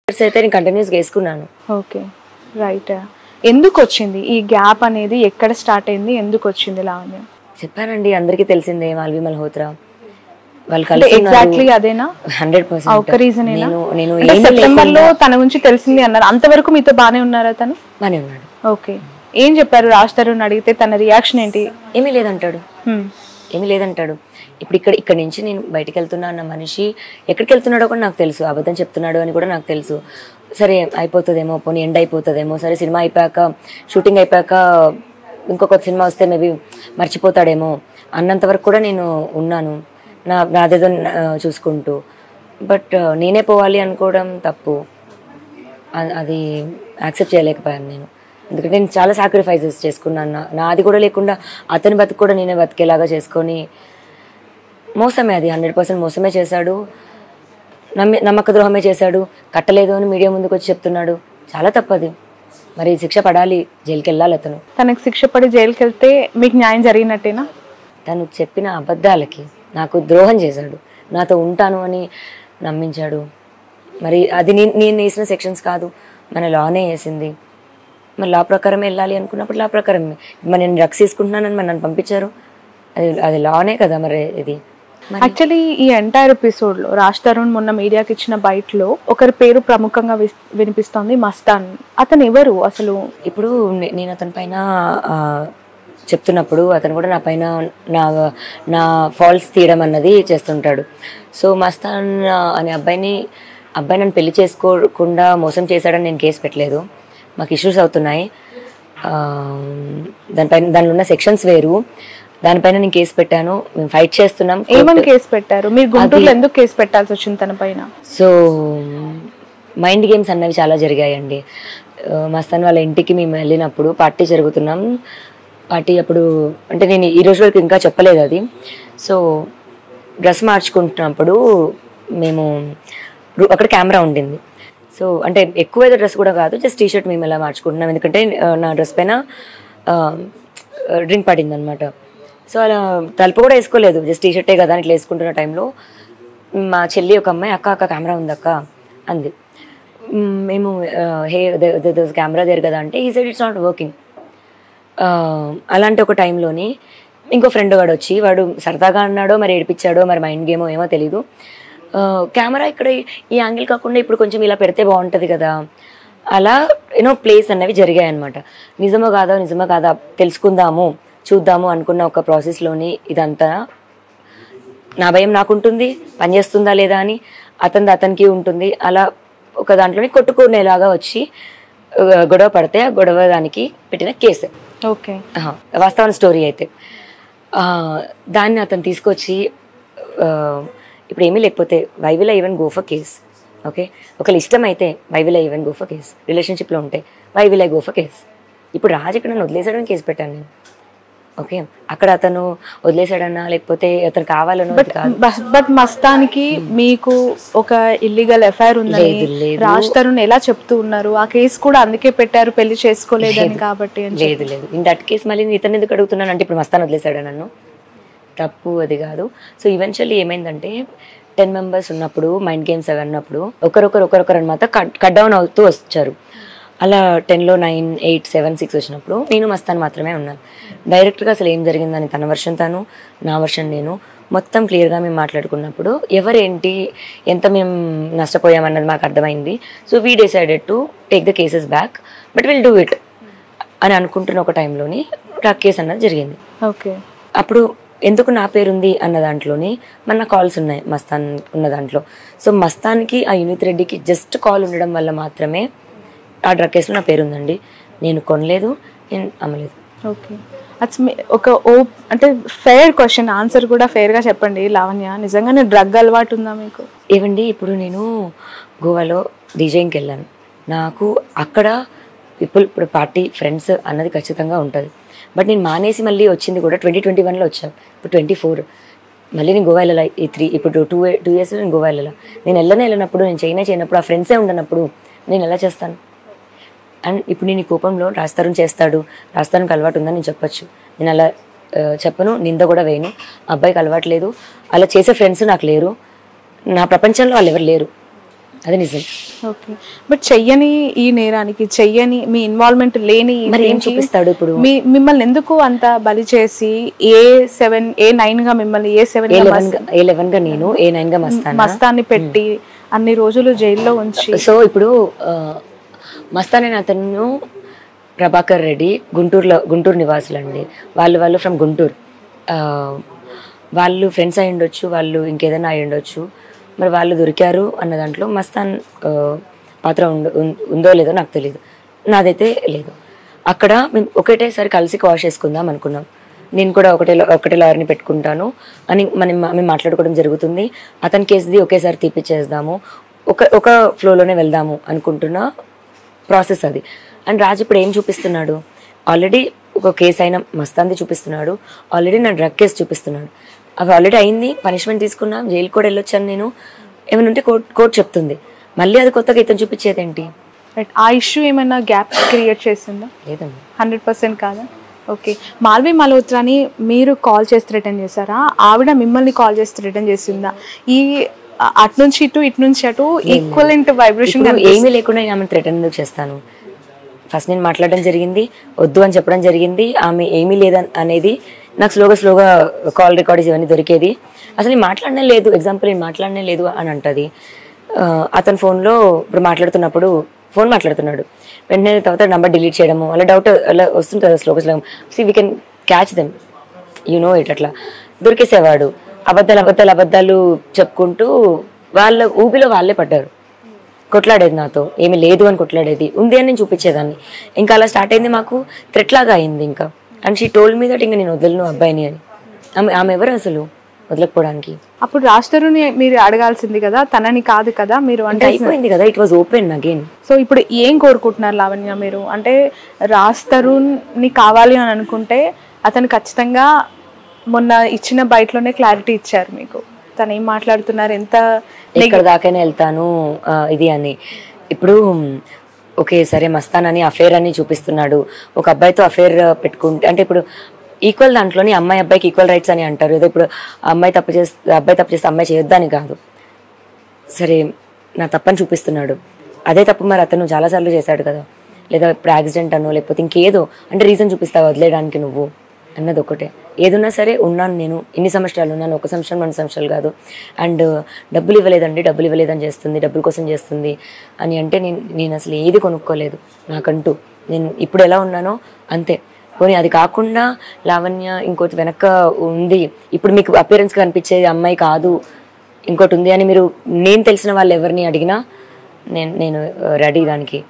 అయితే నేను కంటిన్యూస్గా వేసుకున్నాను. Okay, right. ఎందుకు వచ్చింది ఈ గ్యాప్ అనేది? ఎక్కడ స్టార్ట్ అయింది, ఎందుకు వచ్చింది లావణ్య? చెప్పానండి, అందరికీ తెలిసిందే. మాల్వి మల్హోత్రా వాళ్ళు కలిసి ఎగ్జాక్ట్లీ అదేనా 100%. ఒక్క రీజన్ నేను సెప్టెంబర్ లో తన గురించి తెలిసింది అన్నారు. అంతవరకు మీతో బానే ఉన్నారా? తను బానే ఉన్నాడు. ఓకే, ఏం చెప్పారు రాజ్ తరుణ్ అడిగితే? తన రియాక్షన్ ఏంటి? ఏమీ లేదంటాడు, ఏమీ లేదంటాడు. ఇప్పుడు ఇక్కడ నుంచి నేను బయటకు వెళ్తున్నా అన్న మనిషి ఎక్కడికి వెళ్తున్నాడో కూడా నాకు తెలుసు, అబద్ధం చెప్తున్నాడు అని కూడా నాకు తెలుసు. సరే అయిపోతుందేమో, పోనీ ఎండ్ అయిపోతుందేమో, సరే సినిమా అయిపోయాక, షూటింగ్ అయిపోయాక ఇంకొక సినిమా వస్తే మేబీ మర్చిపోతాడేమో అన్నంత వరకు కూడా నేను ఉన్నాను, నాదేదో చూసుకుంటూ. బట్ నేనే పోవాలి అనుకోవడం తప్పు, అది యాక్సెప్ట్ చేయలేకపోయాను నేను. ఎందుకంటే నేను చాలా సాక్రిఫైసెస్ చేసుకున్నాను, నాది కూడా లేకుండా అతని బతుకు కూడా నేనే బతికేలాగా చేసుకొని. మోసమే అది, 100% మోసమే చేశాడు, నమ్మక ద్రోహమే చేశాడు. కట్టలేదు అని మీడియా ముందుకు వచ్చి చెప్తున్నాడు, చాలా తప్పది. మరి శిక్ష పడాలి, జైలుకి వెళ్ళాలి అతను. తనకు శిక్ష పడి జైలుకి వెళ్తే మీకు న్యాయం జరిగినట్టేనా? తను చెప్పిన అబద్ధాలకి నాకు ద్రోహం చేశాడు, నాతో ఉంటాను అని నమ్మించాడు. మరి అది నేను వేసిన సెక్షన్స్ కాదు, మన లానే వేసింది. మరి లా ప్రకారం వెళ్ళాలి అనుకున్నప్పుడు లా ప్రకారమే. మరి నేను డ్రగ్స్ తీసుకుంటున్నానని మరి నన్ను పంపించారు, అది లానే కదా. మరి ఇది యాక్చువల్లీ ఈ ఎంటైర్ ఎపిసోడ్ లో రాజ్ తరుణ్ మొన్న మీడియాకి ఇచ్చిన బైట్ లో ఒకరి పేరు ప్రముఖంగా వినిపిస్తోంది, మస్తాన్. అతను ఎవరు అసలు? ఇప్పుడు నేను అతని పైన చెప్తున్నప్పుడు అతను కూడా నా పైన నా ఫాల్స్ తీయడం అన్నది చేస్తుంటాడు. సో మస్తాన్ అనే అబ్బాయి నన్ను పెళ్లి చేసుకోకుండా మోసం చేశాడని నేను కేసు పెట్టలేదు, మాకు ఇష్యూస్ అవుతున్నాయి. దానిలో ఉన్న సెక్షన్స్ వేరు, దానిపైన నేను కేసు పెట్టాను, మేము ఫైట్ చేస్తున్నాం. ఏమని కేసు పెట్టారు మీరు? గుంటూరులో ఎందుకు కేసు పెట్టాల్సి వచ్చింది తన పైన? సో మైండ్ గేమ్స్ అన్నవి చాలా జరిగాయండి. మస్తాన్ వాళ్ళ ఇంటికి మేము వెళ్ళినప్పుడు పార్టీ జరుగుతున్నాం, పార్టీ అప్పుడు అంటే నేను ఈ రోజు వరకు ఇంకా చెప్పలేదు అది. సో డ్రెస్ మార్చుకుంటున్నప్పుడు మేము అక్కడ కెమెరా ఉండింది. సో అంటే ఎక్కువ ఏదో డ్రెస్ కూడా కాదు, జస్ట్ టీషర్ట్ మేము ఎలా మార్చుకుంటున్నాం, ఎందుకంటే నా డ్రెస్ పైన డ్రింక్ పడింది అనమాట. సో అలా తలుపు కూడా వేసుకోలేదు, జస్ట్ టీషర్టే కదా ఇట్లా వేసుకుంటున్న టైంలో మా చెల్లి ఒక అమ్మాయి అక్క కెమెరా ఉందక్క అంది. మేము హే కెమెరా దేర్ కదా అంటే ఈ సైడ్ ఇట్స్ నాట్ వర్కింగ్. అలాంటి ఒక టైంలోని ఇంకో ఫ్రెండ్ వాడు వచ్చి, వాడు సరదాగా అన్నాడో మరి ఏడిపించాడో మరి మైండ్ గేమో ఏమో తెలీదు, కెమెరా ఇక్కడ ఈ యాంగిల్ కాకుండా ఇప్పుడు కొంచెం ఇలా పెడితే బాగుంటుంది కదా, అలా ప్లేస్ అన్నవి జరిగాయి అనమాట. నిజమో కాదా తెలుసుకుందాము చూద్దాము అనుకున్న ఒక ప్రాసెస్లోని ఇదంతా నా భయం నాకుంటుంది, పనిచేస్తుందా లేదా అని, అతనికి ఉంటుంది. అలా ఒక దాంట్లోని కొట్టుకునేలాగా వచ్చి గొడవ పడితే ఆ గొడవ దానికి పెట్టిన కేసు. ఓకే, వాస్తవానికి స్టోరీ అయితే దాన్ని అతను తీసుకొచ్చి ఇప్పుడు ఏమీ లేకపోతే why will I even go for case? Okay, ఒకళ్ళు ఇష్టం అయితే why will I even go for case? రిలేషన్షిప్లో ఉంటే why will I go for case? ఇప్పుడు రాజు ఇక్కడ నన్ను వదిలేసాడని కేసు పెట్టాను నేను. ఓకే, అక్కడ అతను వదిలేసాడన్నా లేకపోతే అతను కావాలనో కాదు. బట్ మస్తానికి మీకు ఒక ఇల్లీగల్ ఎఫ్ఐఆర్ ఉందని రాజ్ తరుణ్ ఎలా చెప్తూ ఉన్నారు? ఆ కేసు కూడా అందుకే పెట్టారు, పెళ్లి చేసుకోలేదని కాబట్టి. లేదు ఇన్ దట్ కేసు మళ్ళీ ఇతను ఎందుకు అడుగుతున్నాను అంటే ఇప్పుడు మస్తాన్ వదిలేసాడు నన్ను, తప్పు అది కాదు. సో ఈవెన్చువల్లీ ఏమైందంటే 10 మెంబర్స్ ఉన్నప్పుడు మైండ్ గేమ్స్ అవి అన్నప్పుడు ఒకరొకరు అనమాట కట్ డౌన్ అవుతూ వచ్చారు. అలా 10లో 9, 8, 7, 6 వచ్చినప్పుడు నేను మస్తాన్ మాత్రమే ఉన్నాను. డైరెక్ట్గా అసలు ఏం జరిగిందని తన వర్షన్ తను, నా వర్షన్ నేను, మొత్తం క్లియర్గా మేము మాట్లాడుకున్నప్పుడు ఎవరేంటి ఎంత మేము నష్టపోయామన్నది మాకు అర్థమైంది. So we decided to take the cases back, but will do it అని అనుకుంటున్న ఒక టైంలోని డ్రగ్ కేసు అన్నది జరిగింది. ఓకే, అప్పుడు ఎందుకు నా పేరుంది అన్న దాంట్లోని మన కాల్స్ ఉన్నాయి మస్తాన్ ఉన్న దాంట్లో. సో మస్తాన్కి ఆ యూనిత్ రెడ్డికి జస్ట్ కాల్ ఉండడం వల్ల మాత్రమే ఆ డ్రగ్ కేసులో నా పేరు ఉందండి. నేను కొనలేదు, నేను అమ్మలేదు. ఓకే, ఒక అంటే ఫెయిర్ క్వశ్చన్, ఆన్సర్ కూడా ఫెయిర్గా చెప్పండి లావణ్య. నిజంగానే డ్రగ్ అలవాటు ఉందా మీకు? ఏవండి, ఇప్పుడు నేను గోవాలో డీజేయింగ్కి వెళ్ళాను, నాకు అక్కడ ఇప్పుడు పార్టీ ఫ్రెండ్స్ అన్నది ఖచ్చితంగా ఉంటుంది. బట్ నేను మానేసి మళ్ళీ వచ్చింది కూడా 2021లో వచ్చాను, ఇప్పుడు 24. మళ్ళీ నేను గోవా వెళ్ళాలి ఇప్పుడు 2 years నేను గోవా వెళ్ళాలి. నేను వెళ్ళినప్పుడు, నేను చేయనప్పుడు, ఆ ఫ్రెండ్సే ఉండనప్పుడు నేను ఎలా చేస్తాను? అండ్ ఇప్పుడు నేను ఈ కోపంలో రాజ్ తరుణ్ చేస్తాడు, రాజ్ తరుణ్కి అలవాటు ఉందని నేను చెప్పచ్చు, నేను అలా చెప్పను, నింద కూడా వేయను. అబ్బాయికి అలవాటు లేదు, అలా చేసే ఫ్రెండ్స్ నాకు లేరు, నా ప్రపంచంలో వాళ్ళు ఎవరు లేరు. అది నిజం. ఓకే, బట్ చెయ్యని ఈ నేరానికి, చెయ్యని మీ ఇన్వాల్వ్మెంట్ లేని మరి ఏం చూపిస్తాడు ఇప్పుడు? మిమ్మల్ని ఎందుకు అంత బలి చేసి A7 A9 గా మిమ్మల్ని A11 గా నేను A9 గా మస్తాన్ని పెట్టి అన్ని రోజులు జైల్లో ఉంచి. సో ఇప్పుడు మస్తాన్ అనే అతను ప్రభాకర్ రెడ్డి గుంటూరు నివాసులు అండి. వాళ్ళు ఫ్రమ్ గుంటూరు. వాళ్ళు ఫ్రెండ్స్ అయి ఉండొచ్చు, వాళ్ళు ఇంకేదైనా అయి ఉండొచ్చు. మరి వాళ్ళు దొరికారు అన్న దాంట్లో మస్తాన్ పాత్ర ఉందో లేదో నాకు తెలియదు, నాదైతే లేదు. అక్కడ మేము ఒకటేసారి కలిసి వాష్ చేసుకుందాం అనుకున్నాం. నేను కూడా ఒకటే లాయర్ని పెట్టుకుంటాను అని మేము మాట్లాడుకోవడం జరుగుతుంది. అతని కేసుది ఒకేసారి తీపిచ్చేద్దాము, ఒక ఫ్లోలోనే వెళ్దాము అనుకుంటున్న ప్రాసెస్ అది. అండ్ రాజు ఇప్పుడు ఏం చూపిస్తున్నాడు? ఆల్రెడీ ఒక కేసు అయిన మస్తాన్ది చూపిస్తున్నాడు, ఆల్రెడీ నా డ్రగ్ కేసు చూపిస్తున్నాడు. అవి ఆల్రెడీ అయింది, పనిష్మెంట్ తీసుకున్నాం, జైలు కూడా వెళ్ళొచ్చాను నేను. ఏమైనా ఉంటే కోర్టు చెప్తుంది. మళ్ళీ అది కొత్తగా ఇతను చూపించేది ఏంటి? ఆ ఇష్యూ ఏమైనా గ్యాప్ క్రియేట్ చేసిందా? లేదండి, 100% కాదా? ఓకే, మాల్వి మల్హోత్రాని మీరు కాల్ చేసి రిటర్న్ చేశారా? ఆవిడ మిమ్మల్ని కాల్ చేసి రిటర్న్ చేసిందా? ఈ అటు నుంచి ఇటు నుంచి అటు ఈక్వలెంట్ వైబ్రేషన్ ఏమీ లేకుండా నేను ఆమె రిటర్న్ ఎందుకు చేస్తాను? ఫస్ట్ నేను మాట్లాడడం జరిగింది, వద్దు అని చెప్పడం జరిగింది. ఆమె ఏమీ లేదని అనేది నాకు స్లోగా కాల్ రికార్డ్స్ ఇవన్నీ దొరికేది. అసలు నేను మాట్లాడనే లేదు, ఎగ్జాంపుల్ నేను మాట్లాడనే లేదు అని అంటది. అతని ఫోన్లో ఇప్పుడు మాట్లాడుతున్నప్పుడు ఫోన్ మాట్లాడుతున్నాడు, వెంటనే తర్వాత నెంబర్ డిలీట్ చేయడము, అలా డౌట్ అలా వస్తుంది కదా స్లోగా. C we can catch them, you know it. అట్లా దొరికేసేవాడు. అబద్ధాలు చెప్పుకుంటూ వాళ్ళ ఊబిలో వాళ్ళే పడ్డారు. కొట్లాడేది నాతో, ఏమి లేదు అని కొట్లాడేది, ఉంది అని నేను చూపించేదాన్ని. ఇంకా అలా స్టార్ట్ అయింది, మాకు థ్రెట్ లాగా అయింది ఇంకా. And she told me that ఇంకా నేను వదలను అబ్బాయిని అని. ఆమె ఎవరు అసలు వదలకపోవడానికి? అప్పుడు రాజ్ తరుణ్ మీరు అడగాల్సింది కదా, తనని కాదు కదా మీరు. అంటే అయిపోయింది కదా, it was open again. So ఇప్పుడు ఏం కోరుకుంటున్నారు లావణ్య మీరు? అంటే రాజ్ తరుణ్ ని కావాలి అని అనుకుంటే అతను ఖచ్చితంగా మొన్న ఇచ్చిన బయటలోనే క్లారిటీ ఇచ్చారు మీకు. తను ఏం మాట్లాడుతున్నారు, ఎంత ఇక్కడ దాకానే వెళ్తాను ఇది అని. ఇప్పుడు ఓకే సరే, మస్తాన్ అని అఫేర్ అని చూపిస్తున్నాడు. ఒక అబ్బాయితో అఫేర్ పెట్టుకుంటే అంటే ఇప్పుడు ఈక్వల్ దాంట్లోని అబ్బాయికి ఈక్వల్ రైట్స్ అని అంటారు. ఏదో ఇప్పుడు అబ్బాయి తప్పు చేస్తే అమ్మాయి చేయొద్దని కాదు. సరే, నా తప్పని చూపిస్తున్నాడు, అదే తప్పు మరి అతను చాలాసార్లు చేశాడు కదా. లేదా ఇప్పుడు యాక్సిడెంట్ అనో లేకపోతే ఇంకేదో అంటే రీజన్ చూపిస్తావు వదిలేయడానికి నువ్వు అన్నది ఒకటే. ఏదున్నా సరే ఉన్నాను నేను, ఇన్ని సంవత్సరాలు ఉన్నాను, 1 సంవత్సరం 2 సంవత్సరాలు కాదు. అండ్ డబ్బులు ఇవ్వలేదని చేస్తుంది, డబ్బుల కోసం చేస్తుంది అని అంటే నేను అసలు ఏది కొనుక్కోలేదు నాకంటూ. నేను ఇప్పుడు ఎలా ఉన్నానో అంతే. పోనీ అది కాకుండా లావణ్య ఇంకోటి వెనక ఉంది, ఇప్పుడు మీకు అపియరెన్స్ కనిపించేది అమ్మాయి కాదు ఇంకోటి ఉంది అని మీరు నేను తెలిసిన వాళ్ళు ఎవరిని అడిగినా నేను రెడీ దానికి.